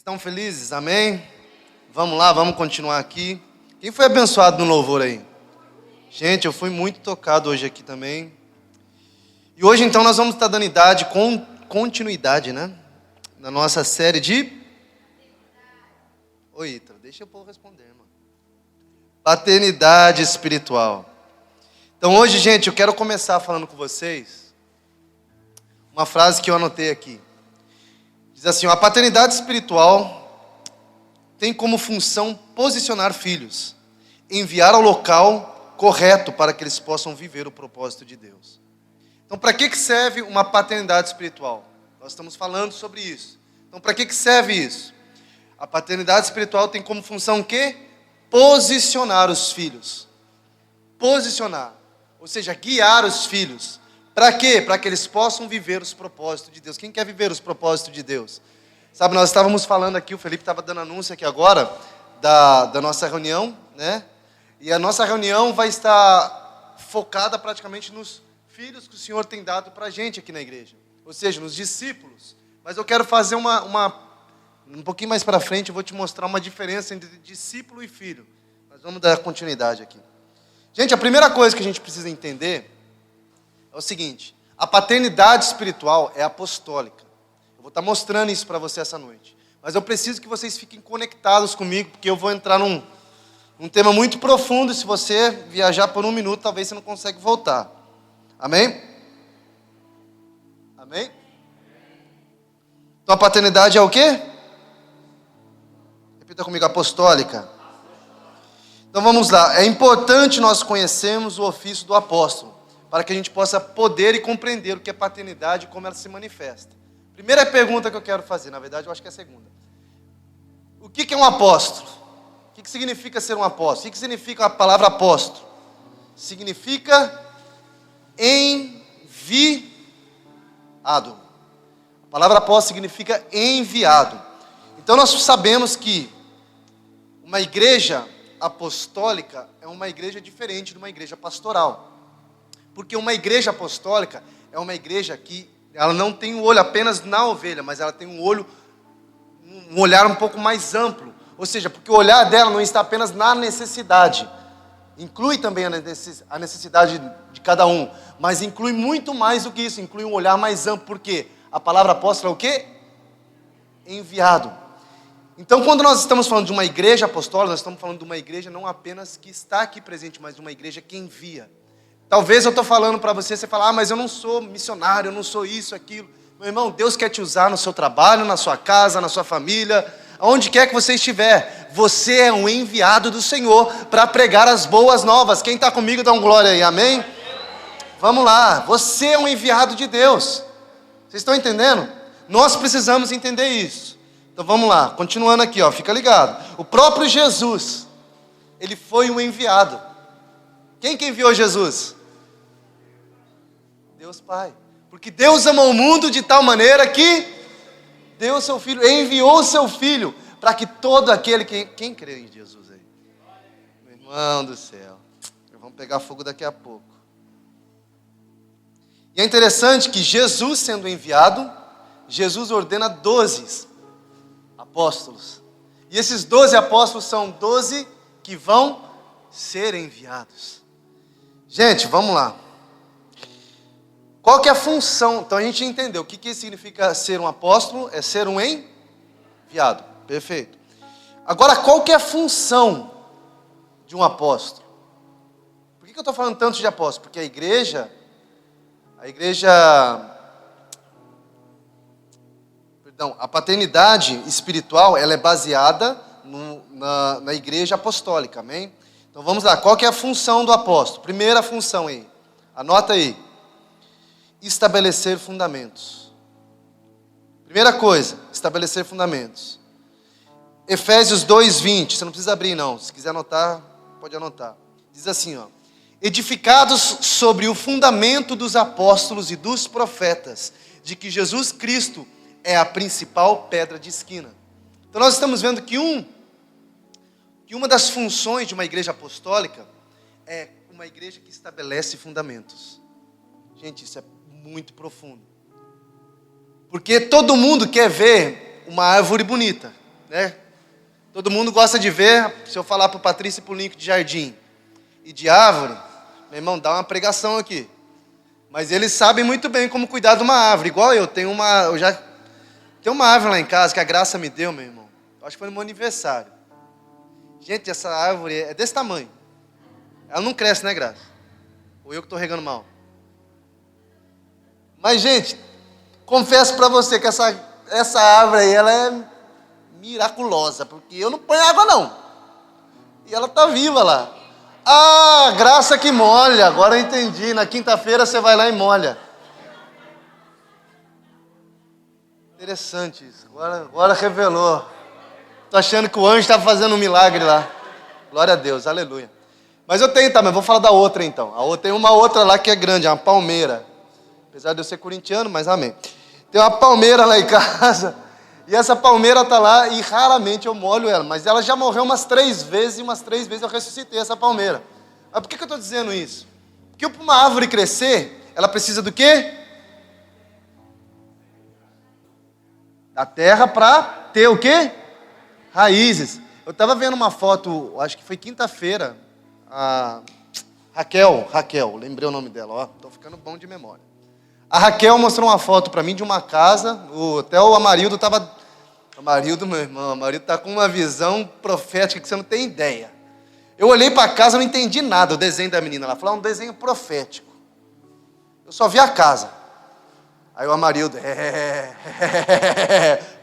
Estão felizes? Amém? Vamos lá, vamos continuar aqui. Quem foi abençoado no louvor aí? Gente, eu fui muito tocado hoje aqui também. E hoje então nós vamos estar dando continuidade, né? Na nossa série de... Oi, Ítalo, deixa eu responder, irmão. Paternidade espiritual. Então hoje, gente, eu quero começar falando com vocês uma frase que eu anotei aqui. Diz assim: a paternidade espiritual tem como função posicionar filhos, enviar ao local correto para que eles possam viver o propósito de Deus. Então, para que serve uma paternidade espiritual? Nós estamos falando sobre isso. Então, para que serve isso? A paternidade espiritual tem como função o quê? Posicionar os filhos. Posicionar. Ou seja, guiar os filhos. Para quê? Para que eles possam viver os propósitos de Deus. Quem quer viver os propósitos de Deus? Sabe, nós estávamos falando aqui, o Felipe estava dando anúncio aqui agora, da nossa reunião, né? E a nossa reunião vai estar focada praticamente nos filhos que o Senhor tem dado para a gente aqui na igreja. Ou seja, nos discípulos. Mas eu quero fazer um pouquinho mais para frente, eu vou te mostrar uma diferença entre discípulo e filho. Mas vamos dar continuidade aqui. Gente, a primeira coisa que a gente precisa entender é o seguinte: a paternidade espiritual é apostólica. Eu vou estar mostrando isso para você essa noite. Mas eu preciso que vocês fiquem conectados comigo, porque eu vou entrar num tema muito profundo. Se você viajar por um minuto, talvez você não consiga voltar. Amém? Amém? Então a paternidade é o quê? Repita comigo: apostólica. Então vamos lá. É importante nós conhecermos o ofício do apóstolo, para que a gente possa poder e compreender o que é paternidade e como ela se manifesta. Primeira pergunta que eu quero fazer, na verdade eu acho que é a segunda. O que é um apóstolo? O que significa ser um apóstolo? O que significa a palavra apóstolo? Significa enviado. A palavra apóstolo significa enviado. Então nós sabemos que uma igreja apostólica é uma igreja diferente de uma igreja pastoral. Porque uma igreja apostólica é uma igreja que ela não tem um olho apenas na ovelha, mas ela tem um olhar um pouco mais amplo. Ou seja, porque o olhar dela não está apenas na necessidade. Inclui também a necessidade de cada um, mas inclui muito mais do que isso, inclui um olhar mais amplo. Porque a palavra apóstolo é o quê? Enviado. Então, quando nós estamos falando de uma igreja apostólica, nós estamos falando de uma igreja não apenas que está aqui presente, mas de uma igreja que envia. Talvez eu estou falando para você fala: mas eu não sou missionário, eu não sou isso, aquilo. Meu irmão, Deus quer te usar no seu trabalho, na sua casa, na sua família, aonde quer que você estiver. Você é um enviado do Senhor para pregar as boas novas. Quem está comigo, dá um glória aí, amém? Vamos lá, você é um enviado de Deus. Vocês estão entendendo? Nós precisamos entender isso. Então vamos lá, continuando aqui, fica ligado. O próprio Jesus, ele foi um enviado. Quem que enviou Jesus? Deus Pai. Porque Deus amou o mundo de tal maneira que deu o seu Filho, enviou o seu Filho, para que todo aquele que... Quem crê em Jesus aí? Meu irmão do céu, vamos pegar fogo daqui a pouco. E é interessante que Jesus sendo enviado, Jesus ordena 12 apóstolos. E esses 12 apóstolos são 12 que vão ser enviados. Gente, vamos lá. Qual que é a função? Então a gente entendeu o que significa ser um apóstolo, é ser um enviado. Perfeito. Agora, qual que é a função de um apóstolo? Por que eu estou falando tanto de apóstolo? Porque a igreja, a paternidade espiritual, ela é baseada na igreja apostólica, amém? Então vamos lá, qual que é a função do apóstolo? Primeira função aí, anota aí: estabelecer fundamentos. Primeira coisa, estabelecer fundamentos. Efésios 2:20, você não precisa abrir não, se quiser anotar, pode anotar. Diz assim, edificados sobre o fundamento dos apóstolos e dos profetas, de que Jesus Cristo é a principal pedra de esquina. Então nós estamos vendo que uma das funções de uma igreja apostólica é uma igreja que estabelece fundamentos. Gente, isso é muito profundo. Porque todo mundo quer ver uma árvore bonita. né? Todo mundo gosta de ver, se eu falar para o Patrícia e para o Lincoln de jardim e de árvore, meu irmão, dá uma pregação aqui. Mas eles sabem muito bem como cuidar de uma árvore. Igual eu tenho uma árvore lá em casa que a Graça me deu, meu irmão. Acho que foi no meu aniversário. Gente, essa árvore é desse tamanho. Ela não cresce, né, Graça? Ou eu que estou regando mal? Mas, gente, confesso para você que essa árvore aí, ela é miraculosa, porque eu não ponho água, não. E ela está viva lá. Ah, Graça que molha, agora eu entendi. Na quinta-feira você vai lá e molha. Interessante isso, agora revelou. Tô achando que o anjo está fazendo um milagre lá. Glória a Deus, aleluia. Mas eu tenho também, vou falar da outra então. Tem uma outra lá que é grande, é uma palmeira. Apesar de eu ser corintiano, mas amém. Tem uma palmeira lá em casa. E essa palmeira está lá e raramente eu molho ela. Mas ela já morreu umas 3 vezes e umas 3 vezes eu ressuscitei essa palmeira. Mas por que eu estou dizendo isso? Porque para uma árvore crescer, ela precisa do quê? Da terra para ter o quê? Raízes. Eu estava vendo uma foto, acho que foi quinta-feira. A Raquel, lembrei o nome dela, ó. Estou ficando bom de memória. A Raquel mostrou uma foto para mim de uma casa, até o Amarildo estava... Amarildo, meu irmão, o Amarildo está com uma visão profética que você não tem ideia. Eu olhei para a casa, não entendi nada, o desenho da menina. Ela falou, é um desenho profético. Eu só vi a casa. Aí o Amarildo,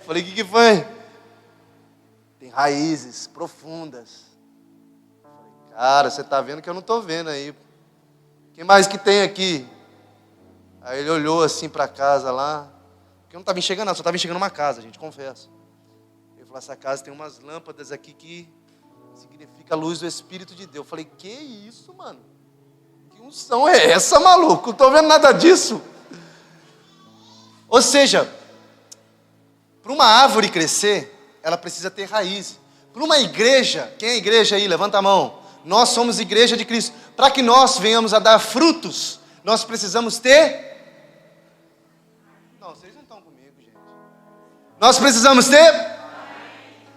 falei, o que foi? Tem raízes profundas. Falei, cara, você está vendo que eu não estou vendo aí. Quem mais que tem aqui? Aí ele olhou assim para a casa lá, porque eu não estava enxergando nada, só estava enxergando uma casa, gente, confesso. Ele falou, essa casa tem umas lâmpadas aqui que significa a luz do Espírito de Deus. Eu falei, que isso, mano? Que unção é essa, maluco? Não estou vendo nada disso. Ou seja, para uma árvore crescer, ela precisa ter raiz. Para uma igreja, quem é igreja aí? Levanta a mão. Nós somos igreja de Cristo. Para que nós venhamos a dar frutos, nós precisamos ter... Não, vocês não estão comigo, gente. Nós precisamos ter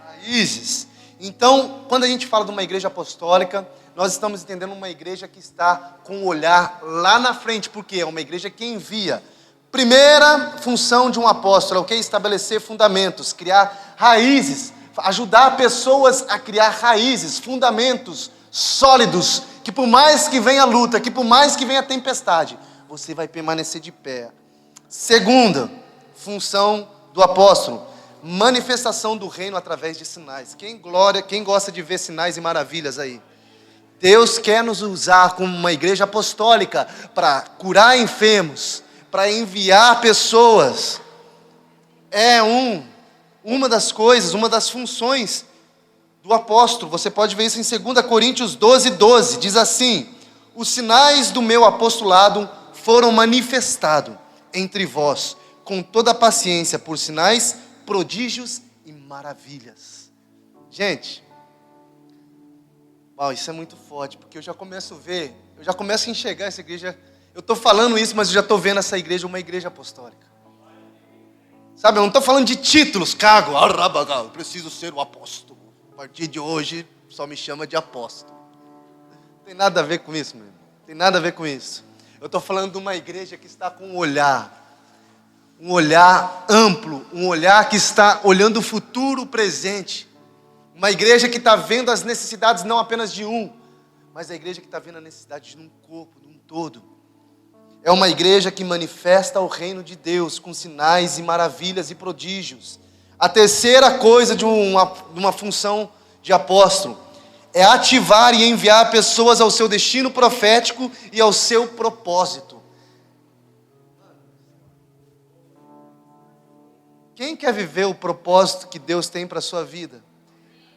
raízes. Então, quando a gente fala de uma igreja apostólica, nós estamos entendendo uma igreja que está com o olhar lá na frente, porque é uma igreja que envia. Primeira função de um apóstolo é o que? Estabelecer fundamentos, criar raízes, ajudar pessoas a criar raízes, fundamentos sólidos, que por mais que venha a luta, que por mais que venha a tempestade, você vai permanecer de pé. Segunda função do apóstolo, manifestação do reino através de sinais. Quem gosta de ver sinais e maravilhas aí? Deus quer nos usar como uma igreja apostólica para curar enfermos, para enviar pessoas. É uma das coisas, uma das funções do apóstolo. Você pode ver isso em 2 Coríntios 12:12. Diz assim: os sinais do meu apostolado foram manifestados entre vós, com toda a paciência, por sinais, prodígios e maravilhas. Gente, isso é muito forte, porque eu já começo a ver, eu já começo a enxergar essa igreja. Eu estou falando isso, mas eu já estou vendo essa igreja uma igreja apostólica. Sabe, eu não estou falando de títulos, cargo, eu preciso ser o apóstolo. A partir de hoje, só me chama de apóstolo. Não tem nada a ver com isso, meu irmão. Não tem nada a ver com isso. Eu estou falando de uma igreja que está com um olhar amplo, um olhar que está olhando o futuro, o presente. Uma igreja que está vendo as necessidades não apenas de um, mas a igreja que está vendo a necessidade de um corpo, de um todo. É uma igreja que manifesta o reino de Deus com sinais e maravilhas e prodígios. A terceira coisa de uma função de apóstolo é ativar e enviar pessoas ao seu destino profético e ao seu propósito. Quem quer viver o propósito que Deus tem para a sua vida?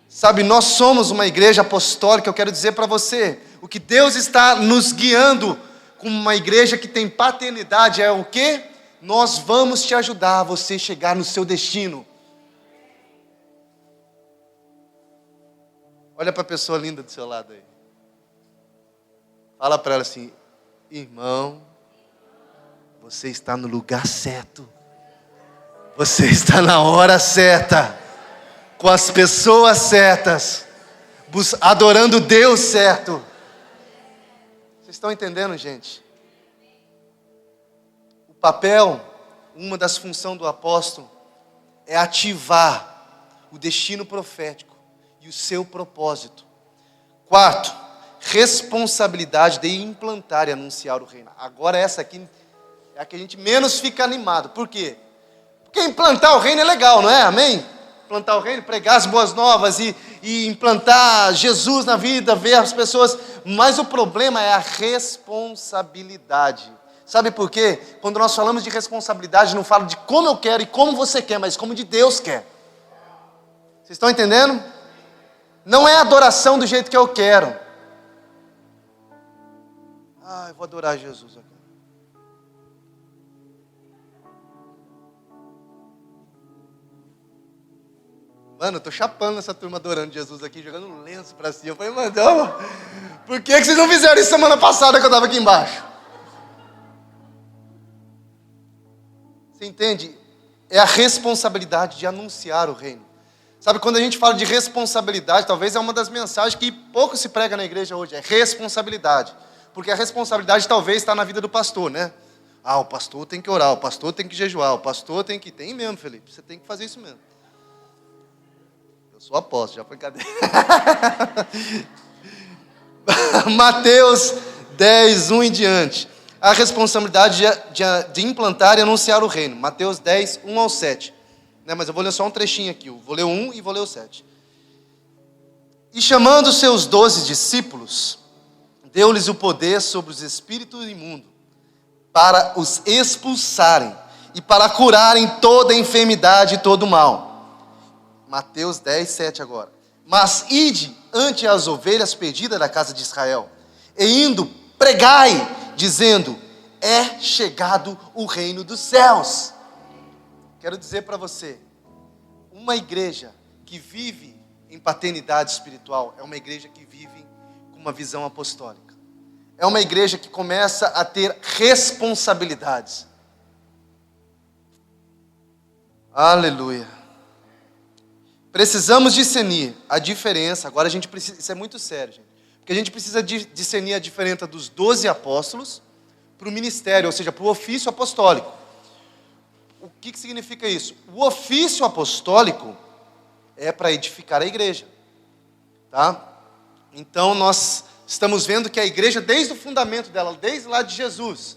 Sabe, nós somos uma igreja apostólica. Eu quero dizer para você, o que Deus está nos guiando como uma igreja que tem paternidade é o quê? Nós vamos te ajudar a você chegar no seu destino. Olha para a pessoa linda do seu lado aí. Fala para ela assim: irmão, você está no lugar certo. Você está na hora certa. com as pessoas certas, adorando Deus certo. Vocês estão entendendo, gente? O papel, uma das funções do apóstolo, é ativar o destino profético e o seu propósito. Quarto, responsabilidade de implantar e anunciar o reino. Agora essa aqui é a que a gente menos fica animado. Por quê? Porque implantar o reino é legal, não é? Amém? Implantar o reino, pregar as boas novas e implantar Jesus na vida, ver as pessoas. Mas o problema é a responsabilidade. Sabe por quê? Quando nós falamos de responsabilidade, não falo de como eu quero e como você quer, mas como de Deus quer. Vocês estão entendendo? Não é adoração do jeito que eu quero. Eu vou adorar Jesus agora. Mano, eu tô chapando essa turma adorando Jesus aqui, jogando um lenço pra cima. Eu falei, mano, por que vocês não fizeram isso semana passada que eu tava aqui embaixo? Você entende? É a responsabilidade de anunciar o reino. Sabe, quando a gente fala de responsabilidade, talvez é uma das mensagens que pouco se prega na igreja hoje, é responsabilidade. Porque a responsabilidade talvez está na vida do pastor, né? O pastor tem que orar, o pastor tem que jejuar, o pastor tem que... Tem mesmo, Felipe, você tem que fazer isso mesmo. Eu sou apóstolo, já foi cadeira. Mateus 10, 1 em diante. A responsabilidade de implantar e anunciar o reino. Mateus 10, 1 ao 7. Mas eu vou ler só um trechinho aqui. Eu vou ler o 1 e vou ler o 7. E chamando os seus 12 discípulos, deu-lhes o poder sobre os espíritos imundos, para os expulsarem e para curarem toda enfermidade e todo mal. Mateus 10, 7 agora. Mas ide ante as ovelhas perdidas da casa de Israel, e indo, pregai, dizendo, é chegado o reino dos céus. Quero dizer para você, uma igreja que vive em paternidade espiritual, é uma igreja que vive com uma visão apostólica. É uma igreja que começa a ter responsabilidades. Aleluia. Precisamos discernir a diferença. Agora a gente precisa, isso é muito sério, gente. Porque a gente precisa discernir a diferença dos 12 apóstolos para o ministério, ou seja, para o ofício apostólico. O que significa isso? O ofício apostólico é para edificar a igreja. Tá? Então nós estamos vendo que a igreja, desde o fundamento dela, desde lá de Jesus,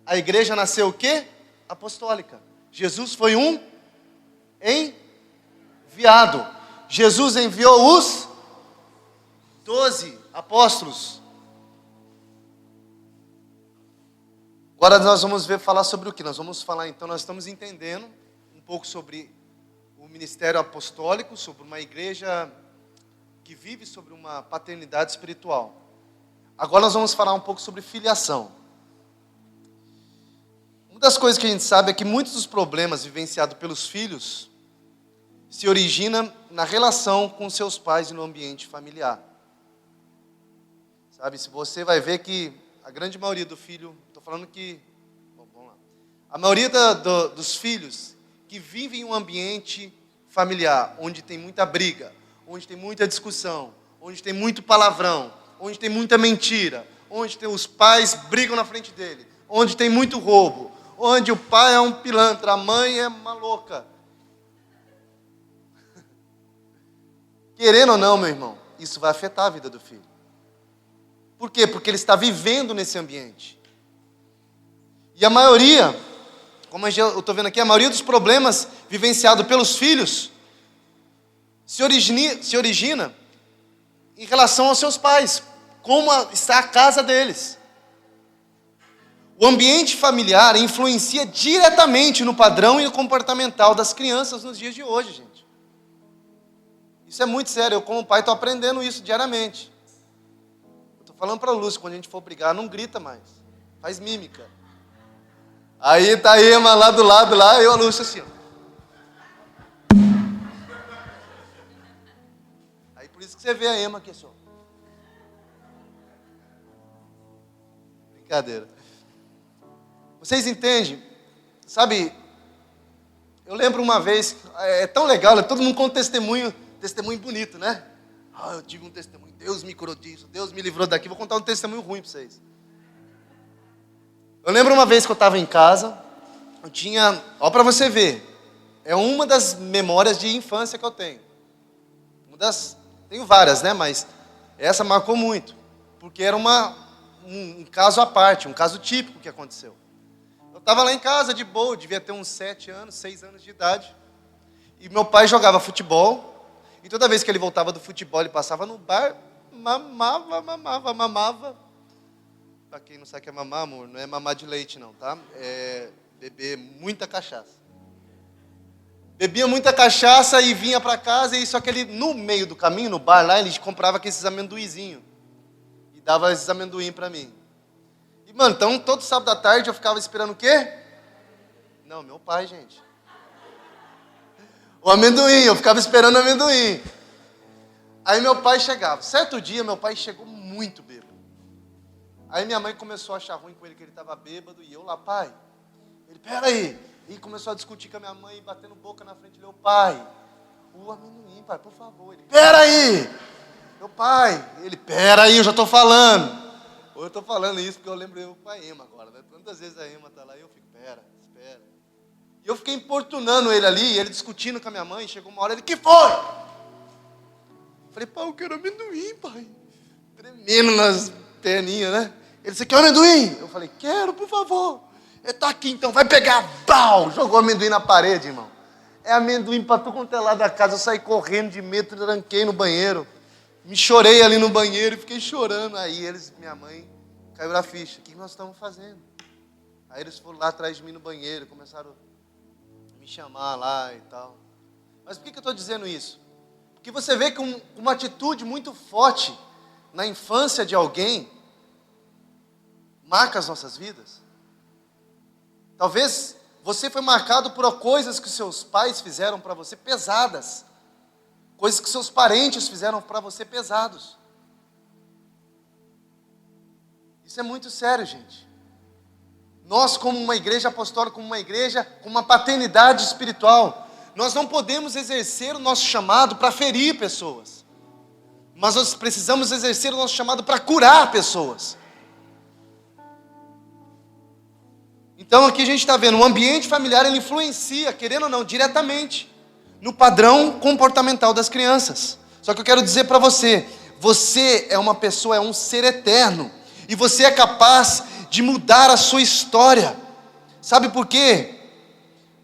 a igreja nasceu o quê? Apostólica. Jesus foi um enviado. Jesus enviou os 12 apóstolos. Agora nós vamos falar sobre o que? Nós vamos falar, então, nós estamos entendendo um pouco sobre o ministério apostólico, sobre uma igreja que vive sobre uma paternidade espiritual. Agora nós vamos falar um pouco sobre filiação. Uma das coisas que a gente sabe é que muitos dos problemas vivenciados pelos filhos se originam na relação com seus pais e no ambiente familiar. Sabe, se você vai ver que a grande maioria do filho, estou falando que, vamos lá, a maioria dos filhos que vivem em um ambiente familiar, onde tem muita briga, onde tem muita discussão, onde tem muito palavrão, onde tem muita mentira, onde os pais brigam na frente dele, onde tem muito roubo, onde o pai é um pilantra, a mãe é uma louca. Querendo ou não, meu irmão, isso vai afetar a vida do filho. Por quê? Porque ele está vivendo nesse ambiente. E a maioria, como eu estou vendo aqui, a maioria dos problemas vivenciados pelos filhos se origina em relação aos seus pais. Como está a casa deles. O ambiente familiar influencia diretamente no padrão e no comportamental das crianças nos dias de hoje, gente. Isso é muito sério. Eu, como pai, estou aprendendo isso diariamente. Falando para o Lúcio, quando a gente for brigar, não grita mais. Faz mímica. Aí tá a Ema lá do lado, lá, eu e a Lúcio assim. Ó. Aí por isso que você vê a Ema aqui, só. Brincadeira. Vocês entendem? Sabe, Eu lembro uma vez, é tão legal, né? Todo mundo conta testemunho bonito, né? Eu tive um testemunho, Deus me curou disso, Deus me livrou daqui. Vou contar um testemunho ruim para vocês. Eu lembro uma vez que eu estava em casa, eu tinha, ó, para você ver, é uma das memórias de infância que eu tenho. Tenho várias, né? Mas essa marcou muito, porque era um caso à parte, um caso típico que aconteceu. Eu estava lá em casa de boa, devia ter uns 7 anos, 6 anos de idade, e meu pai jogava futebol, e toda vez que ele voltava do futebol, ele passava no bar, mamava. Para quem não sabe o que é mamar, amor, não é mamar de leite não, tá? É beber muita cachaça. Bebia muita cachaça e vinha para casa, e só que ele, no meio do caminho, no bar lá, ele comprava aqueles amendoinzinhos. E dava esses amendoim para mim. E, mano, então, todo sábado à tarde eu ficava esperando o quê? Não, meu pai, gente. O amendoim, eu ficava esperando o amendoim. Aí meu pai chegava. Certo dia, meu pai chegou muito bêbado. Aí minha mãe começou a achar ruim com ele, que ele estava bêbado, e eu lá, pai. Ele, peraí. E começou a discutir com a minha mãe, batendo boca na frente. Meu pai, o amendoim, pai, por favor. Ele, peraí. Meu pai, ele, peraí, eu já estou falando. Ou eu estou falando isso porque eu lembro eu com a Ema agora, né? Tantas vezes a Ema está lá e eu fico, espera. E eu fiquei importunando ele ali, ele discutindo com a minha mãe, chegou uma hora, ele, que foi? Falei, pai, eu quero amendoim, pai. Tremendo nas perninhas, né? Ele, você quer amendoim? Eu falei, quero, por favor. Ele, tá aqui então, vai pegar, pau! Jogou amendoim na parede, irmão. É amendoim para tu quanto é lá da casa. Eu saí correndo de medo, tranquei no banheiro. Me chorei ali no banheiro e fiquei chorando. Aí minha mãe, caiu na ficha. O que nós estamos fazendo? Aí eles foram lá atrás de mim no banheiro, começaram a me chamar lá e tal. Mas por que eu estou dizendo isso? Porque você vê que uma atitude muito forte na infância de alguém marca as nossas vidas. Talvez você foi marcado por coisas que seus pais fizeram para você pesadas. Coisas que seus parentes fizeram para você pesados. Isso é muito sério, gente. Nós, como uma igreja apostólica, como uma igreja com uma paternidade espiritual, nós não podemos exercer o nosso chamado para ferir pessoas. Mas nós precisamos exercer o nosso chamado para curar pessoas. Então aqui a gente está vendo, o ambiente familiar ele influencia, querendo ou não, diretamente, no padrão comportamental das crianças. Só que eu quero dizer para você, você é uma pessoa, é um ser eterno, e você é capaz de mudar a sua história. Sabe por quê?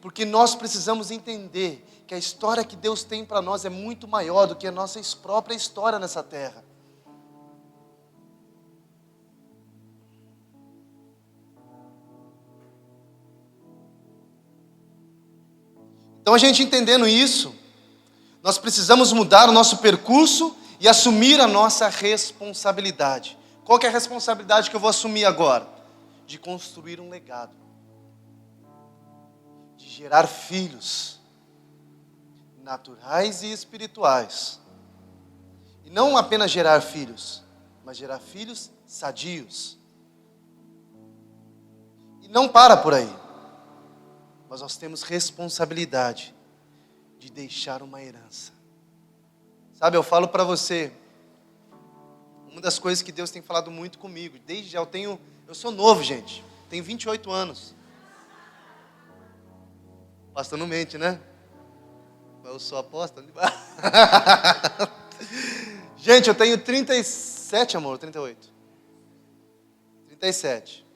Porque nós precisamos entender que a história que Deus tem para nós é muito maior do que a nossa própria história nessa terra. Então a gente entendendo isso, nós precisamos mudar o nosso percurso e assumir a nossa responsabilidade. Qual que é a responsabilidade que eu vou assumir agora? De construir um legado. De gerar filhos naturais e espirituais. E não apenas gerar filhos, mas gerar filhos sadios. E não para por aí. Mas nós temos responsabilidade de deixar uma herança. Sabe, eu falo para você, uma das coisas que Deus tem falado muito comigo, desde já eu sou novo, gente, tenho 28 anos. Pastor não mente, né? Eu sou apóstolo. Gente, eu tenho 37, amor, 38. 37.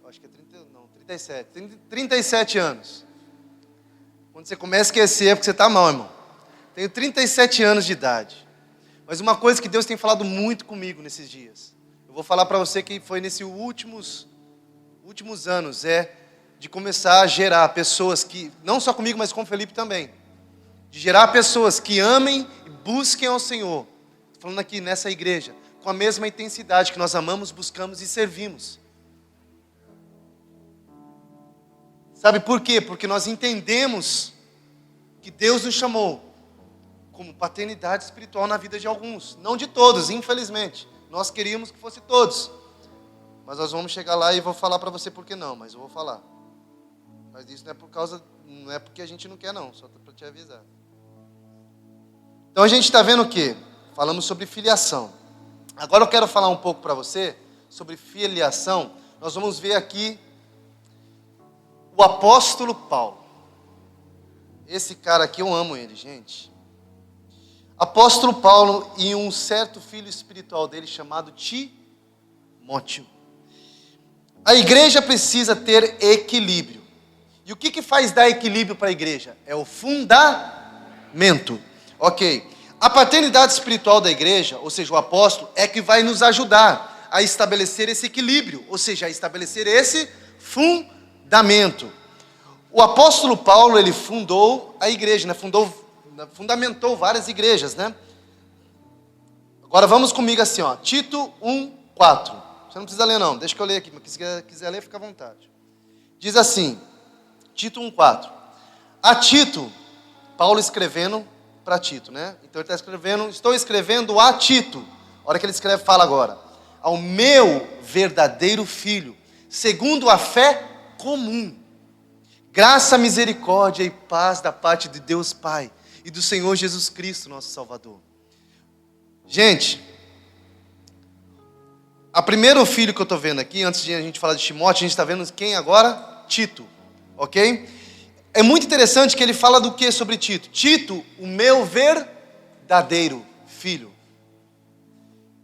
Acho que é 37. Tem 37 anos. Quando você começa a esquecer é porque você está mal, irmão. Tenho 37 anos de idade. Mas uma coisa que Deus tem falado muito comigo nesses dias. Eu vou falar para você que foi nesses últimos anos. É de começar a gerar pessoas que, não só comigo, mas com o Felipe também. De gerar pessoas que amem e busquem ao Senhor. Estou falando aqui nessa igreja. Com a mesma intensidade que nós amamos, buscamos e servimos. Sabe por quê? Porque nós entendemos que Deus nos chamou como paternidade espiritual na vida de alguns. Não de todos, infelizmente. Nós queríamos que fosse todos. Mas nós vamos chegar lá e vou falar para você por que não, mas eu vou falar. Mas isso não é por causa Não é porque a gente não quer não, só para te avisar. Então a gente está vendo o quê? Falamos sobre filiação. Agora eu quero falar um pouco para você sobre filiação. Nós vamos ver aqui o apóstolo Paulo. Esse cara aqui, eu amo ele, gente. Apóstolo Paulo e um certo filho espiritual dele chamado Timóteo. A igreja precisa ter equilíbrio. E o que faz dar equilíbrio para a igreja? É o fundamento. Ok. A paternidade espiritual da igreja, ou seja, o apóstolo, é que vai nos ajudar a estabelecer esse equilíbrio, ou seja, a estabelecer esse fundamento. O apóstolo Paulo, ele fundou a igreja, né? Fundamentou várias igrejas, né? Agora vamos comigo assim, ó, Tito 1:4. Você não precisa ler não, deixa que eu leia aqui, mas se quiser ler, fica à vontade. Diz assim, Tito 1:4. A Tito, Paulo escrevendo para Tito, né? Então ele está escrevendo, estou escrevendo a Tito. A hora que ele escreve, fala agora. Ao meu verdadeiro filho, segundo a fé comum. Graça, misericórdia e paz da parte de Deus Pai e do Senhor Jesus Cristo, nosso Salvador. Gente, a primeiro filho que eu estou vendo aqui, antes de a gente falar de Timóteo, a gente está vendo quem agora? Tito, ok? É muito interessante que ele fala do que sobre Tito? Tito, o meu verdadeiro filho.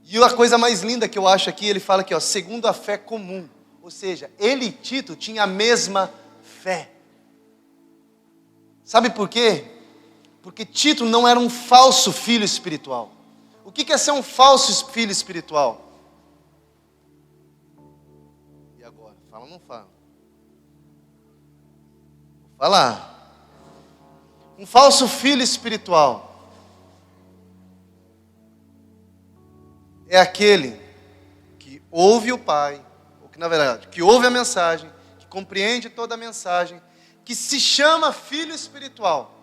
E a coisa mais linda que eu acho aqui, ele fala aqui, ó, segundo a fé comum. Ou seja, ele e Tito tinham a mesma fé. Sabe por quê? Porque Tito não era um falso filho espiritual. O que é ser um falso filho espiritual? E agora? Fala ou não fala? Vou falar. Um falso filho espiritual é aquele que ouve o Pai, ou que na verdade, que ouve a mensagem, que compreende toda a mensagem, que se chama filho espiritual,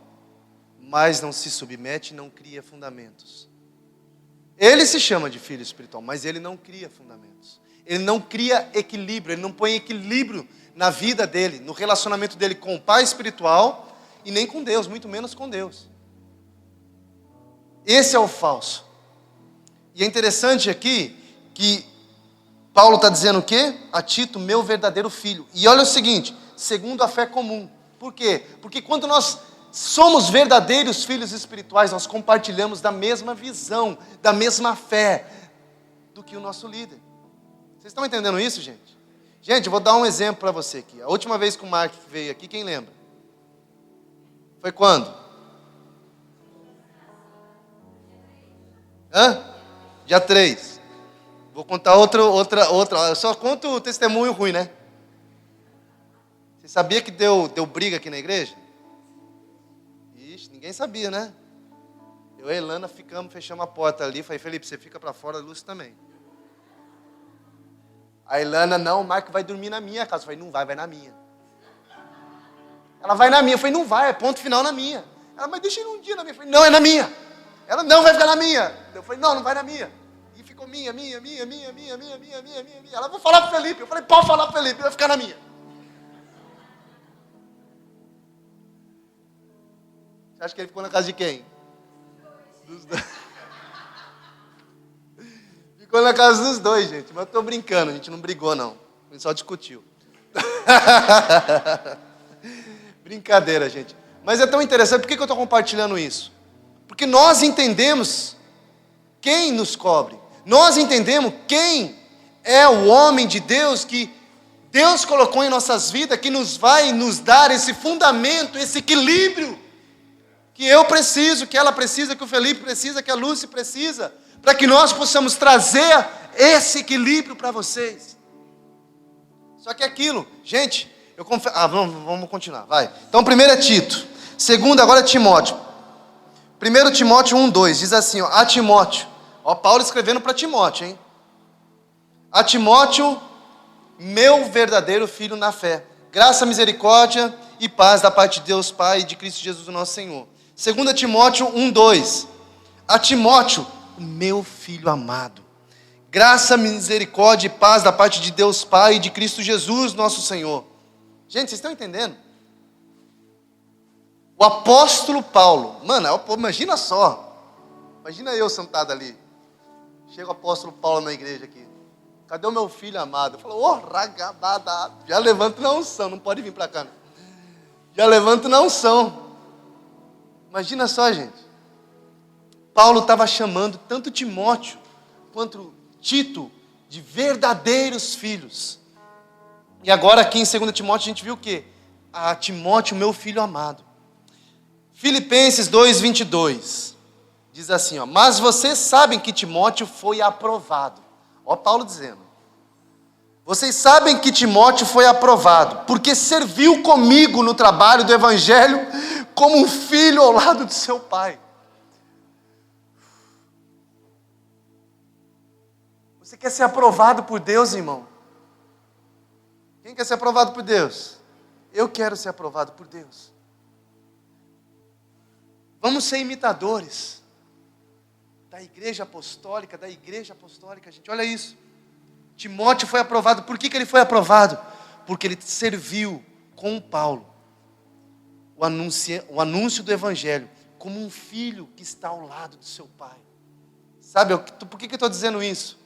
mas não se submete e não cria fundamentos. Ele se chama de filho espiritual, mas ele não cria fundamentos. Ele não cria equilíbrio, ele não põe equilíbrio na vida dele, no relacionamento dele com o pai espiritual e nem com Deus, muito menos com Deus. Esse é o falso. E é interessante aqui que Paulo está dizendo o quê? A Tito, meu verdadeiro filho. E olha o seguinte, segundo a fé comum. Por quê? Porque quando nós somos verdadeiros filhos espirituais, nós compartilhamos da mesma visão, da mesma fé do que o nosso líder. Vocês estão entendendo isso, gente? Gente, eu vou dar um exemplo para você aqui. A última vez que o Mark veio aqui, quem lembra? Foi quando? Dia 3. Vou contar outra. Eu só conto o testemunho ruim, né? Você sabia que deu briga aqui na igreja? Ixi, ninguém sabia, né? Eu e a Ilana fechamos a porta ali. Falei, Felipe, você fica para fora, a Lúcia também. A Ilana, não, o Marco vai dormir na minha casa. Eu falei, não vai na minha. Ela vai na minha. Eu falei, não vai, é ponto final na minha. Ela, mas deixa ele um dia na minha. Eu falei, não, é na minha. Ela, não, vai ficar na minha. Eu falei, não vai na minha. E ficou minha. Ela, vou falar pro Felipe. Eu falei, pode falar pro Felipe, vai ficar na minha. Você acha que ele ficou na casa de quem? Dos dois. Ficou na casa dos dois, gente. Mas eu tô brincando, a gente não brigou, não. A gente só discutiu. Brincadeira, gente. Mas é tão interessante. Por que eu estou compartilhando isso? Porque nós entendemos quem nos cobre. Nós entendemos quem é o homem de Deus que Deus colocou em nossas vidas, que nos vai nos dar esse fundamento, esse equilíbrio que eu preciso, que ela precisa, que o Felipe precisa, que a Lúcia precisa, para que nós possamos trazer esse equilíbrio para vocês. Só que aquilo, gente, eu confesso. Vamos continuar, vai. Então, primeiro é Tito. Segundo, agora é Timóteo. 1 Timóteo 1:2 diz assim, ó, a Timóteo. Ó, Paulo escrevendo para Timóteo, hein? A Timóteo, meu verdadeiro filho na fé. Graça, misericórdia e paz da parte de Deus Pai e de Cristo Jesus, o nosso Senhor. 2 Timóteo 1:2. A Timóteo, o meu filho amado. Graça, misericórdia e paz da parte de Deus Pai e de Cristo Jesus, nosso Senhor. Gente, vocês estão entendendo? O apóstolo Paulo, mano, imagina só, imagina eu sentado ali, chega o apóstolo Paulo na igreja aqui, cadê o meu filho amado? Falou, ragabada, já levanta na unção, não pode vir para cá, não. Já levanta na unção. Imagina só, gente, Paulo estava chamando tanto Timóteo quanto Tito de verdadeiros filhos. E agora aqui em 2 Timóteo a gente viu o quê? A Timóteo, meu filho amado. Filipenses 2:22 diz assim, ó, mas vocês sabem que Timóteo foi aprovado. Ó Paulo dizendo, vocês sabem que Timóteo foi aprovado, porque serviu comigo no trabalho do evangelho como um filho ao lado de seu pai. Você quer ser aprovado por Deus, irmão? Quem quer ser aprovado por Deus? Eu quero ser aprovado por Deus. Vamos ser imitadores da igreja apostólica, gente. Olha isso. Timóteo foi aprovado. Por que ele foi aprovado? Porque ele serviu com Paulo o anúncio do evangelho como um filho que está ao lado do seu pai. Sabe, por que eu estou dizendo isso?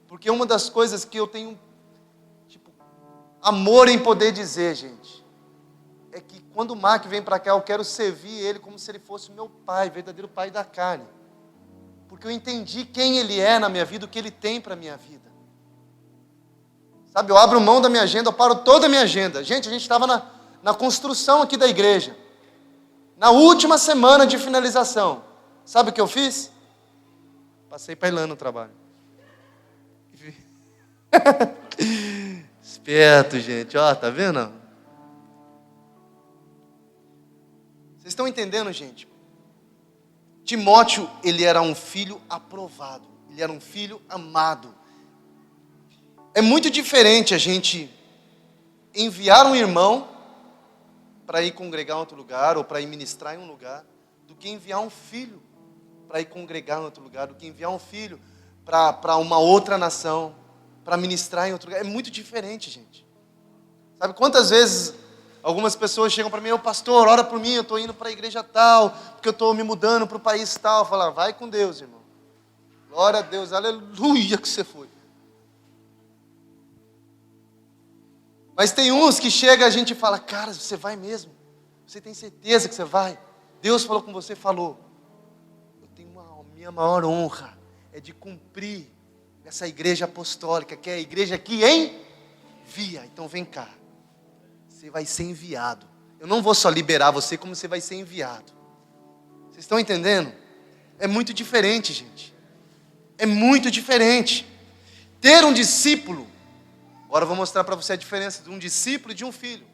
Porque uma das coisas que eu tenho amor em poder dizer, gente, é que quando o Mark vem para cá, eu quero servir ele como se ele fosse o meu pai, verdadeiro pai da carne. Porque eu entendi quem ele é na minha vida, o que ele tem para a minha vida. Sabe, eu abro mão da minha agenda, eu paro toda a minha agenda. Gente, a gente estava na construção aqui da igreja. Na última semana de finalização. Sabe o que eu fiz? Passei para Ilana no trabalho. Esperto, gente. Ó, tá vendo? Vocês estão entendendo, gente? Timóteo, ele era um filho aprovado. Ele era um filho amado. É muito diferente a gente enviar um irmão para ir congregar em outro lugar, ou para ir ministrar em um lugar, do que enviar um filho para ir congregar em outro lugar, do que enviar um filho para uma outra nação, para ministrar em outro lugar. É muito diferente, gente. Sabe quantas vezes algumas pessoas chegam para mim, ô pastor, ora por mim, eu estou indo para a igreja tal, porque eu estou me mudando para o país tal. Eu falo, vai com Deus, irmão. Glória a Deus, aleluia que você foi. Mas tem uns que chega a gente fala, cara, você vai mesmo? Você tem certeza que você vai? Deus falou com você, falou. Eu tenho minha maior honra é de cumprir essa igreja apostólica, que é a igreja que envia. Então vem cá, você vai ser enviado. Eu não vou só liberar você, como você vai ser enviado. Vocês estão entendendo? É muito diferente, gente. É muito diferente. Ter um discípulo. Agora eu vou mostrar para você a diferença de um discípulo e de um filho.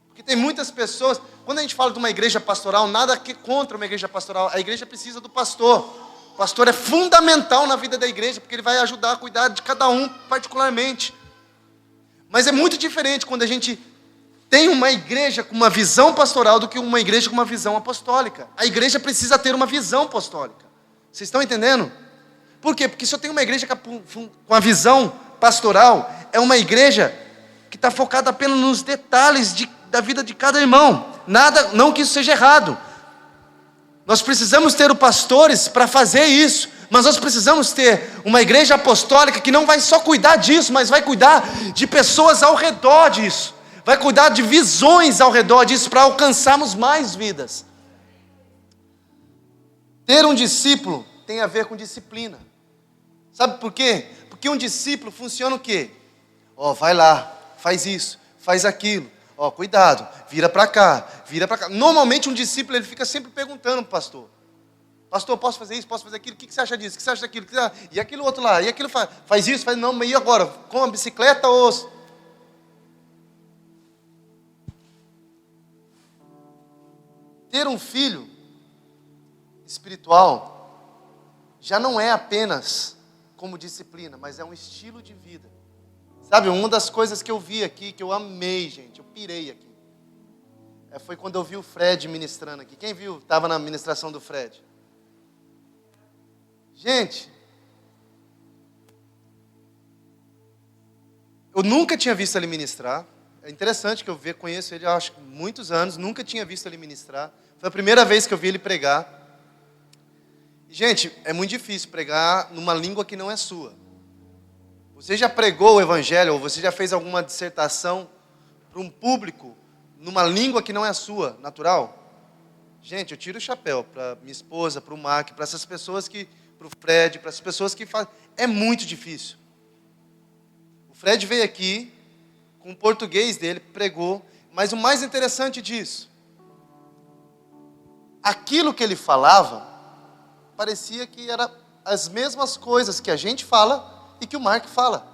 Porque tem muitas pessoas, quando a gente fala de uma igreja pastoral, nada que contra uma igreja pastoral, a igreja precisa do pastor. O pastor é fundamental na vida da igreja, porque ele vai ajudar a cuidar de cada um particularmente. Mas é muito diferente quando a gente tem uma igreja com uma visão pastoral do que uma igreja com uma visão apostólica. A igreja precisa ter uma visão apostólica. Vocês estão entendendo? Por quê? Porque se eu tenho uma igreja com a visão pastoral, é uma igreja que está focada apenas nos detalhes da vida de cada irmão. Nada, não que isso seja errado. Nós precisamos ter os pastores para fazer isso, mas nós precisamos ter uma igreja apostólica que não vai só cuidar disso, mas vai cuidar de pessoas ao redor disso, vai cuidar de visões ao redor disso, para alcançarmos mais vidas. Ter um discípulo tem a ver com disciplina. Sabe por quê? Porque um discípulo funciona o quê? Vai lá, faz isso, faz aquilo. Cuidado, vira para cá, vira para cá. Normalmente um discípulo ele fica sempre perguntando para o pastor. Pastor, posso fazer isso, posso fazer aquilo? O que você acha disso? O que você acha daquilo? E aquilo outro lá, e aquilo faz isso, faz não, mas e agora? Com a bicicleta ou... Ter um filho espiritual já não é apenas como disciplina, mas é um estilo de vida. Sabe, uma das coisas que eu vi aqui, que eu amei, gente, eu pirei aqui, foi quando eu vi o Fred ministrando aqui. Quem viu? Estava na ministração do Fred. Gente, eu nunca tinha visto ele ministrar. É interessante que eu conheço ele há muitos anos, nunca tinha visto ele ministrar. Foi a primeira vez que eu vi ele pregar. Gente, é muito difícil pregar numa língua que não é sua. Você já pregou o evangelho, ou você já fez alguma dissertação para um público numa língua que não é sua, natural? Gente, eu tiro o chapéu para minha esposa, para o Mark, para essas pessoas para o Fred, para essas pessoas que fazem. É muito difícil. O Fred veio aqui, com o português dele, pregou, mas o mais interessante disso, aquilo que ele falava, parecia que era as mesmas coisas que a gente fala e que o Mark fala.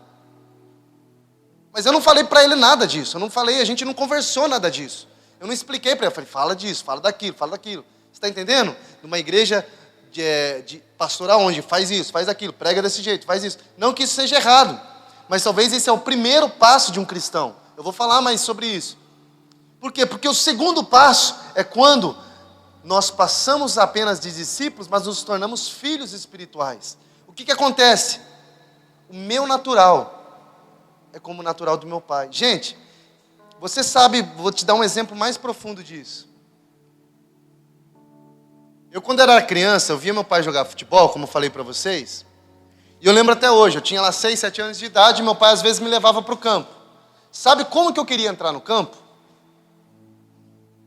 Mas eu não falei para ele nada disso, a gente não conversou nada disso. Eu não expliquei para ele, eu falei, fala disso, fala daquilo. Você está entendendo? Numa igreja de pastoral onde faz isso, faz aquilo, prega desse jeito, faz isso. Não que isso seja errado, mas talvez esse é o primeiro passo de um cristão. Eu vou falar mais sobre isso. Por quê? Porque o segundo passo é quando nós passamos apenas de discípulos, mas nos tornamos filhos espirituais. O que acontece? O meu natural é como o natural do meu pai. Gente, você sabe, vou te dar um exemplo mais profundo disso. Eu, quando era criança, eu via meu pai jogar futebol, como eu falei para vocês. E eu lembro até hoje, eu tinha lá 6, 7 anos de idade, e meu pai às vezes me levava para o campo. Sabe como que eu queria entrar no campo?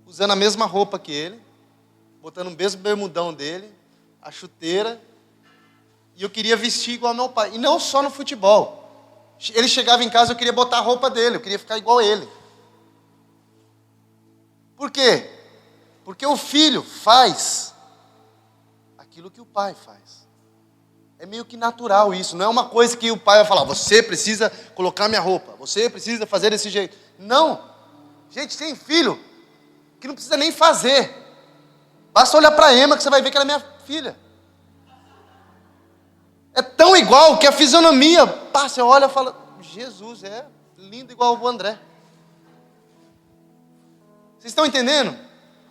Usando a mesma roupa que ele, botando o mesmo bermudão dele, a chuteira, e eu queria vestir igual ao meu pai. E não só no futebol. Ele chegava em casa, eu queria botar a roupa dele, eu queria ficar igual a ele. Por quê? Porque o filho faz aquilo que o pai faz. É meio que natural isso, não é uma coisa que o pai vai falar, você precisa colocar minha roupa, você precisa fazer desse jeito. Não. Gente, tem filho que não precisa nem fazer. Basta olhar para a Emma que você vai ver que ela é minha filha. É tão igual que a fisionomia, pá, você olha e fala, Jesus, é lindo igual o André. Vocês estão entendendo?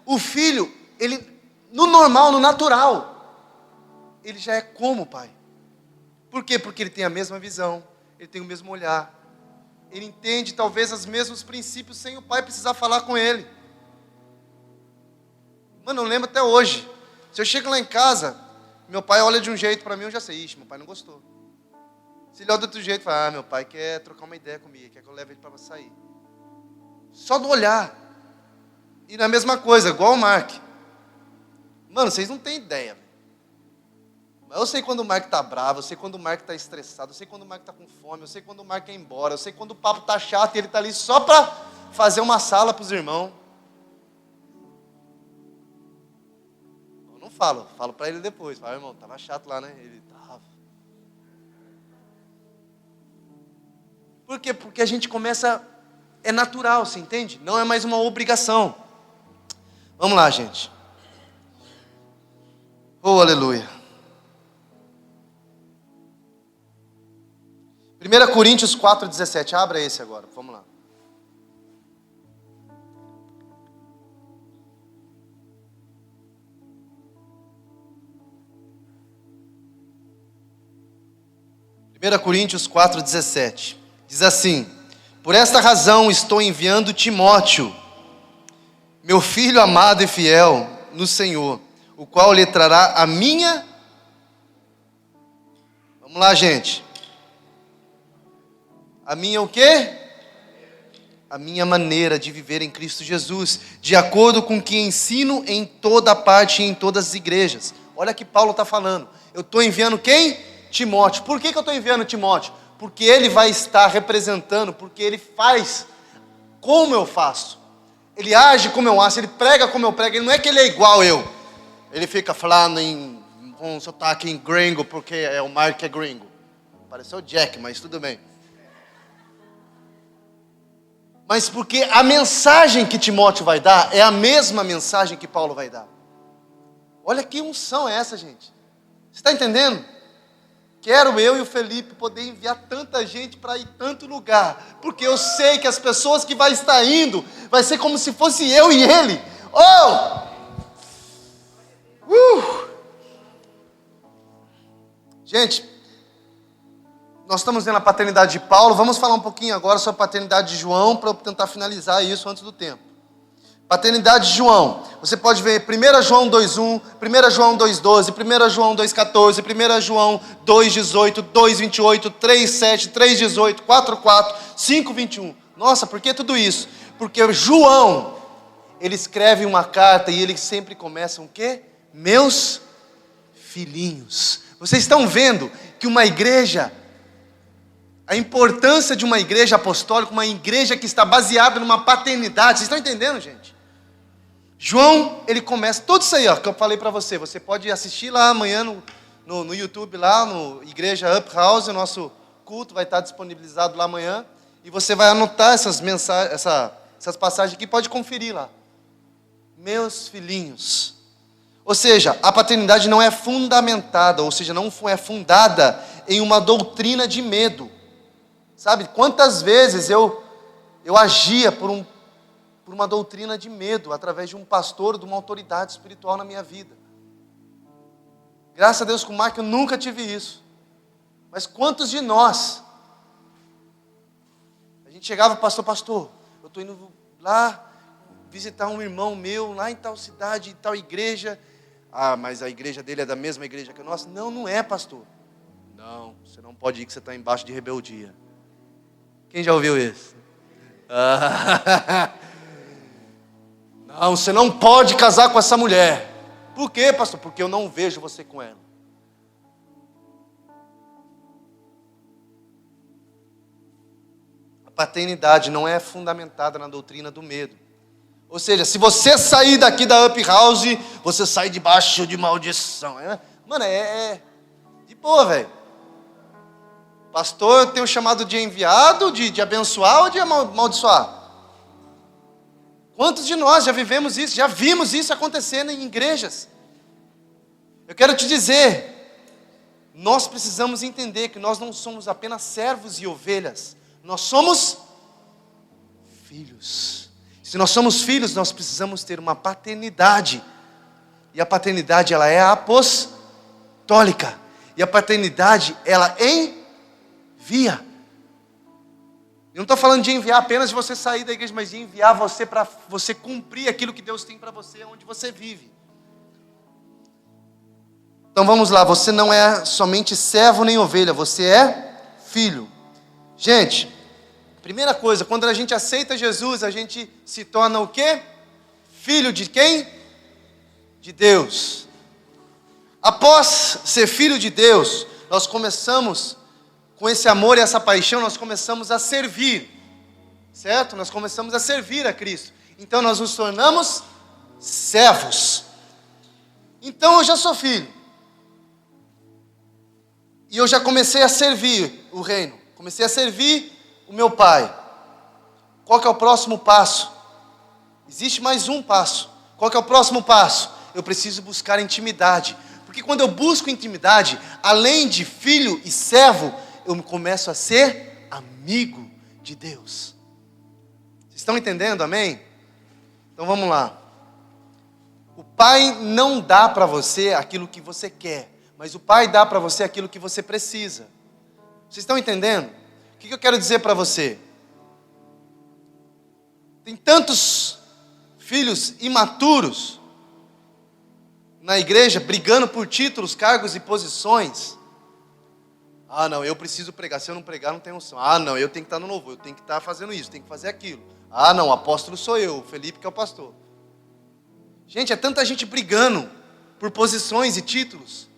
O filho, ele, no normal, no natural, ele já é como o pai. Por quê? Porque ele tem a mesma visão, ele tem o mesmo olhar, ele entende talvez os mesmos princípios sem o pai precisar falar com ele. Mano, eu lembro até hoje. Se eu chego lá em casa, meu pai olha de um jeito para mim, eu já sei, ixi, meu pai não gostou. Se ele olha de outro jeito, fala, meu pai quer trocar uma ideia comigo, quer que eu leve ele para sair. Só do olhar. E na mesma coisa, igual o Mark. Mano, vocês não têm ideia. Mas eu sei quando o Mark tá bravo, eu sei quando o Mark tá estressado, eu sei quando o Mark tá com fome, eu sei quando o Mark quer ir embora, eu sei quando o papo tá chato e ele tá ali só para fazer uma sala para os irmãos. Eu não falo para ele depois. Falo, irmão, tava chato lá, né? Ele tava. Por quê? Porque a gente começa, é natural, você entende? Não é mais uma obrigação. Vamos lá, gente. Oh, aleluia. 1 Coríntios 4,17. Abra esse agora, vamos lá. Coríntios 4,17. Diz assim: por esta razão estou enviando Timóteo, meu filho amado e fiel no Senhor, o qual lhe trará a minha... Vamos lá, gente. A minha o quê? A minha maneira de viver em Cristo Jesus, de acordo com o que ensino em toda parte e em todas as igrejas. Olha que Paulo está falando. Eu estou enviando quem? Timóteo. Por que eu estou enviando Timóteo? Porque ele vai estar representando, porque ele faz como eu faço. Ele age como eu acho, ele prega como eu prego. Ele não é que ele é igual eu. Ele fica falando com sotaque em gringo, porque é o Mark que é gringo. Pareceu o Jack, mas tudo bem. Mas porque a mensagem que Timóteo vai dar é a mesma mensagem que Paulo vai dar. Olha que unção é essa, gente. Você está entendendo? Quero eu e o Felipe poder enviar tanta gente para ir tanto lugar, porque eu sei que as pessoas que vai estar indo, vai ser como se fosse eu e ele. Gente, nós estamos vendo a paternidade de Paulo, vamos falar um pouquinho agora sobre a paternidade de João, para eu tentar finalizar isso antes do tempo. Paternidade de João. Você pode ver 1 João 2:1, 1 João 2:12, 1 João 2:14, 1 João 2:18, 2:28, 3:7, 3:18, 4:4, 5:21. Nossa, por que tudo isso? Porque João, ele escreve uma carta e ele sempre começa o quê? Meus filhinhos. Vocês estão vendo que uma igreja, a importância de uma igreja apostólica, uma igreja que está baseada numa paternidade. Vocês estão entendendo, gente? João, ele começa, tudo isso aí, ó, que eu falei para você. Você pode assistir lá amanhã no YouTube, lá no Igreja Up House, o nosso culto vai estar disponibilizado lá amanhã. E você vai anotar essas mensagens, essas passagens aqui, pode conferir lá. Meus filhinhos. Ou seja, a paternidade não é fundamentada, ou seja, não é fundada em uma doutrina de medo. Sabe, quantas vezes eu agia por uma doutrina de medo, através de um pastor, de uma autoridade espiritual na minha vida. Graças a Deus com o Marco eu nunca tive isso. Mas quantos de nós, a gente chegava, pastor, eu estou indo lá visitar um irmão meu, lá em tal cidade, em tal igreja. Ah, mas a igreja dele é da mesma igreja que a nossa? Não, não é, pastor. Não, você não pode ir que você está embaixo de rebeldia. Quem já ouviu isso? Não, você não pode casar com essa mulher. Por quê, pastor? Porque eu não vejo você com ela. A paternidade não é fundamentada na doutrina do medo. Ou seja, se você sair daqui da Up House, você sai debaixo de maldição. Mano, de boa, velho. Pastor, eu tenho chamado de enviado, de abençoar ou de amaldiçoar? Quantos de nós já vivemos isso, já vimos isso acontecendo em igrejas? Eu quero te dizer, nós precisamos entender que nós não somos apenas servos e ovelhas, nós somos filhos. Se nós somos filhos, nós precisamos ter uma paternidade. E a paternidade, ela é apostólica. E a paternidade, ela envia. Eu não estou falando de enviar apenas de você sair da igreja, mas de enviar você para você cumprir aquilo que Deus tem para você, onde você vive. Então vamos lá, você não é somente servo nem ovelha, você é filho. Gente, primeira coisa, quando a gente aceita Jesus, a gente se torna o quê? Filho de quem? De Deus. Após ser filho de Deus, nós começamos, com esse amor e essa paixão, nós começamos a servir, certo? Nós começamos a servir a Cristo. Então nós nos tornamos servos. Então eu já sou filho. E eu já comecei a servir o reino. Comecei a servir o meu pai. Qual que é o próximo passo? Existe mais um passo. Qual que é o próximo passo? Eu preciso buscar intimidade. Porque quando eu busco intimidade, além de filho e servo, eu começo a ser amigo de Deus. Vocês estão entendendo, amém? Então vamos lá. O Pai não dá para você aquilo que você quer, mas o Pai dá para você aquilo que você precisa. Vocês estão entendendo? O que eu quero dizer para você? Tem tantos filhos imaturos na igreja, brigando por títulos, cargos e posições. Ah, não, eu preciso pregar. Se eu não pregar, não tem unção. Ah, não, eu tenho que estar no louvor, eu tenho que estar fazendo isso, tenho que fazer aquilo. Ah, não, o apóstolo sou eu, o Felipe que é o pastor. Gente, é tanta gente brigando por posições e títulos.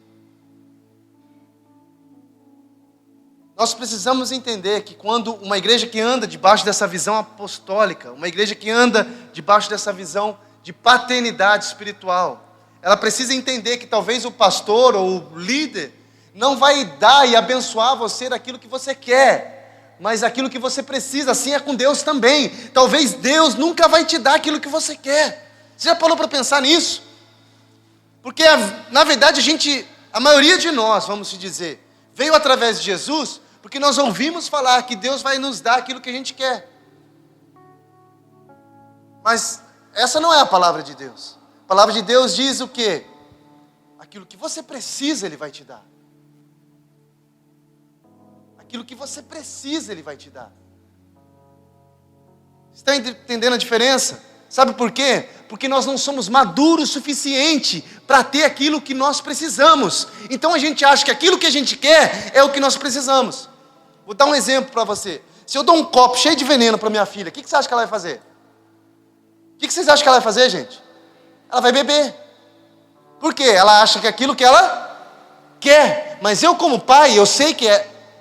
Nós precisamos entender que quando uma igreja que anda debaixo dessa visão apostólica, uma igreja que anda debaixo dessa visão de paternidade espiritual, ela precisa entender que talvez o pastor ou o líder não vai dar e abençoar você daquilo que você quer, mas aquilo que você precisa. Assim é com Deus também. Talvez Deus nunca vai te dar aquilo que você quer. Você já parou para pensar nisso? Porque na verdade a maioria de nós, vamos se dizer, veio através de Jesus, porque nós ouvimos falar que Deus vai nos dar aquilo que a gente quer. Mas essa não é a palavra de Deus. A palavra de Deus diz o quê? Aquilo que você precisa, Ele vai te dar. Aquilo que você precisa, Ele vai te dar. Você está entendendo a diferença? Sabe por quê? Porque nós não somos maduros o suficiente para ter aquilo que nós precisamos. Então a gente acha que aquilo que a gente quer é o que nós precisamos. Vou dar um exemplo para você. Se eu dou um copo cheio de veneno para minha filha, o que você acha que ela vai fazer? O que vocês acham que ela vai fazer, gente? Ela vai beber. Por quê? Ela acha que é aquilo que ela quer. Mas eu, como pai, eu sei que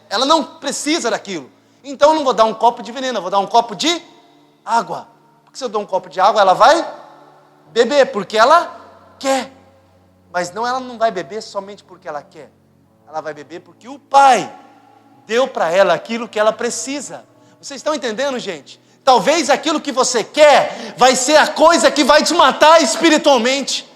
ela não precisa daquilo. Então eu não vou dar um copo de veneno, eu vou dar um copo de água. Porque se eu dou um copo de água, ela vai beber, porque ela quer. Mas não, ela não vai beber somente porque ela quer. Ela vai beber porque o pai deu para ela aquilo que ela precisa. Vocês estão entendendo, gente? Talvez aquilo que você quer vai ser a coisa que vai te matar espiritualmente.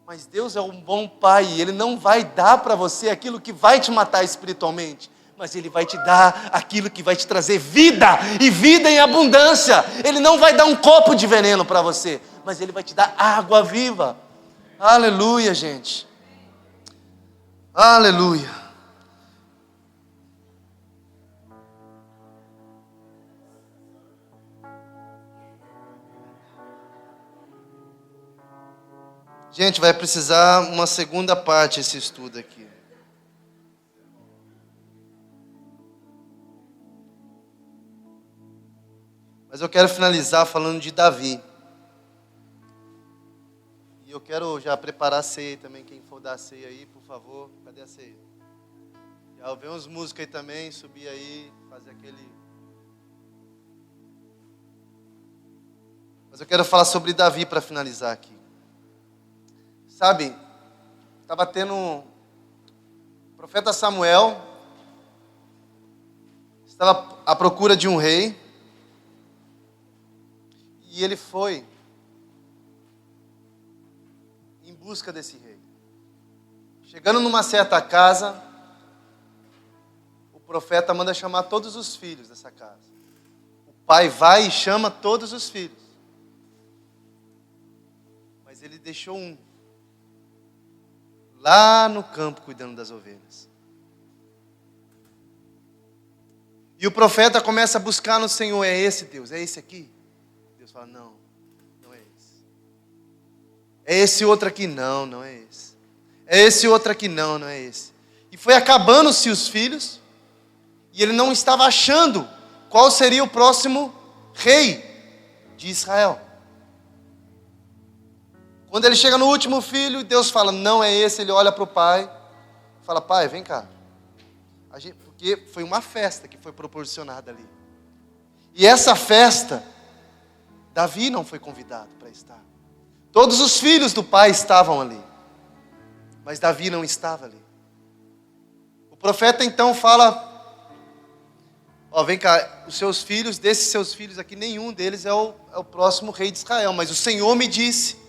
Mas Deus é um bom pai, Ele não vai dar para você aquilo que vai te matar espiritualmente, mas Ele vai te dar aquilo que vai te trazer vida, e vida em abundância. Ele não vai dar um copo de veneno para você, mas Ele vai te dar água viva. Aleluia, gente. Aleluia. Gente, vai precisar uma segunda parte esse estudo aqui. Mas eu quero finalizar falando de Davi. E eu quero já preparar a ceia também. Quem for dar a ceia aí, por favor. Cadê a ceia? Já vem uns músicos aí também, subir aí, fazer aquele... Mas eu quero falar sobre Davi para finalizar aqui. Sabe, estava tendo o profeta Samuel, estava à procura de um rei, e ele foi em busca desse rei. Chegando numa certa casa, o profeta manda chamar todos os filhos dessa casa. O pai vai e chama todos os filhos. Mas ele deixou um lá no campo cuidando das ovelhas. E o profeta começa a buscar no Senhor: é esse Deus? É esse aqui? Deus fala: não, não é esse. É esse outro aqui? Não, não é esse. É esse outro aqui? Não, não é esse. E foi acabando-se os filhos, e ele não estava achando qual seria o próximo rei de Israel. Quando ele chega no último filho, Deus fala: não é esse. Ele olha para o pai e fala: pai, vem cá. Porque foi uma festa que foi proporcionada ali. E essa festa, Davi não foi convidado para estar. Todos os filhos do pai estavam ali, mas Davi não estava ali. O profeta então fala: ó, vem cá, os seus filhos, desses seus filhos aqui, nenhum deles é o próximo rei de Israel. Mas o Senhor me disse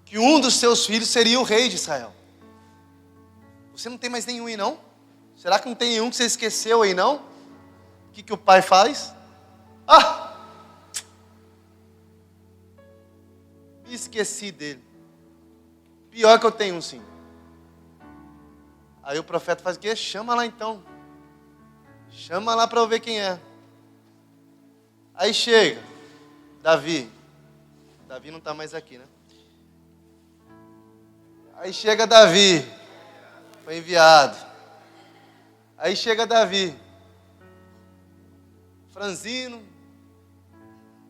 que um dos seus filhos seria o rei de Israel. Você não tem mais nenhum aí não? Será que não tem nenhum que você esqueceu aí não? O que o pai faz? Me esqueci dele. Pior que eu tenho um sim. Aí o profeta faz o quê? Chama lá então. Chama lá para eu ver quem é. Aí chega Davi. Davi não está mais aqui, né? Aí chega Davi, foi enviado. Aí chega Davi, franzino,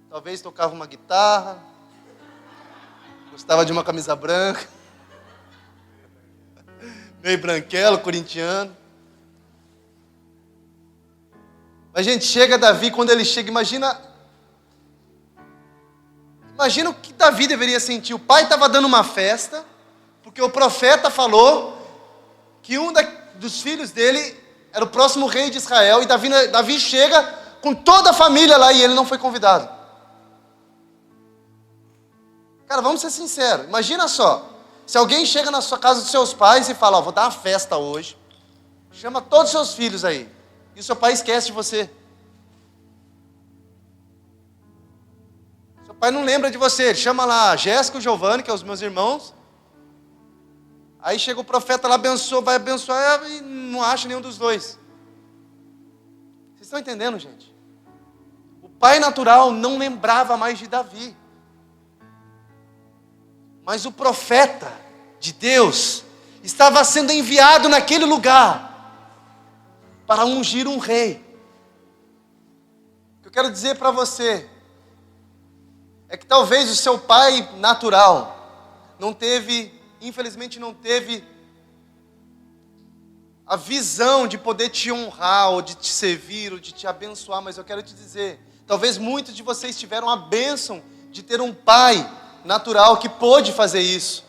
talvez tocava uma guitarra, gostava de uma camisa branca, meio branquelo, corintiano. Mas, gente, chega Davi, quando ele chega, imagina o que Davi deveria sentir. O pai estava dando uma festa, porque o profeta falou que um dos filhos dele era o próximo rei de Israel, e Davi chega com toda a família lá, e ele não foi convidado. Cara, vamos ser sinceros, imagina só, se alguém chega na sua casa dos seus pais e fala: ó, vou dar uma festa hoje, chama todos os seus filhos aí, e o seu pai esquece de você. Seu pai não lembra de você, ele chama lá a Jéssica e o Giovanni, que são os meus irmãos. Aí chega o profeta lá, vai abençoar, e não acha nenhum dos dois. Vocês estão entendendo, gente? pai natural não lembrava mais de Davi. Mas o profeta de Deus estava sendo enviado naquele lugar para ungir um rei. O que eu quero dizer para você é que talvez o seu pai natural infelizmente não teve a visão de poder te honrar, ou de te servir, ou de te abençoar, mas eu quero te dizer, talvez muitos de vocês tiveram a bênção de ter um pai natural que pôde fazer isso.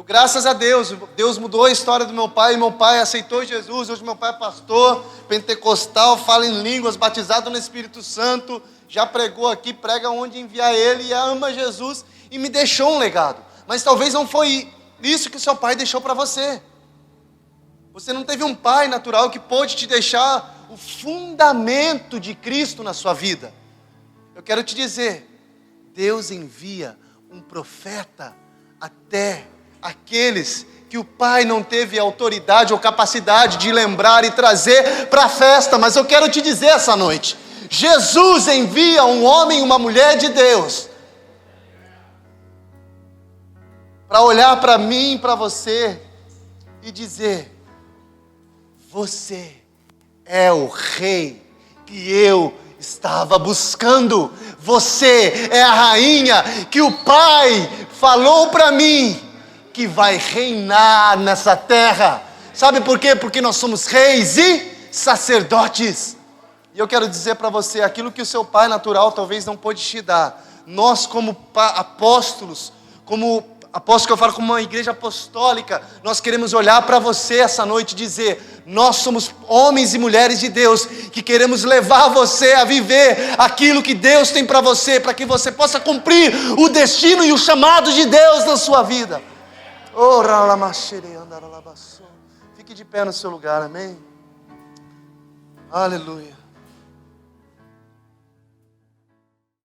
Graças a Deus, Deus mudou a história do meu pai aceitou Jesus, hoje meu pai é pastor, pentecostal, fala em línguas, batizado no Espírito Santo, já pregou aqui, prega onde enviar ele, e ama Jesus, e me deixou um legado. Mas talvez não foi isso que seu pai deixou para você. Você não teve um pai natural que pôde te deixar o fundamento de Cristo na sua vida. Eu quero te dizer, Deus envia um profeta até aqueles que o pai não teve autoridade ou capacidade de lembrar e trazer para a festa. Mas eu quero te dizer essa noite, Jesus envia um homem e uma mulher de Deus para olhar para mim e para você e dizer: você é o rei que eu estava buscando, você é a rainha que o pai falou para mim que vai reinar nessa terra. Sabe por quê? Porque nós somos reis e sacerdotes. E eu quero dizer para você, aquilo que o seu pai natural talvez não pôde te dar, nós como apóstolos, como apóstolo que eu falo, como uma igreja apostólica, nós queremos olhar para você essa noite e dizer: nós somos homens e mulheres de Deus, que queremos levar você a viver aquilo que Deus tem para você, para que você possa cumprir o destino e o chamado de Deus na sua vida. Fique de pé no seu lugar, amém? Aleluia.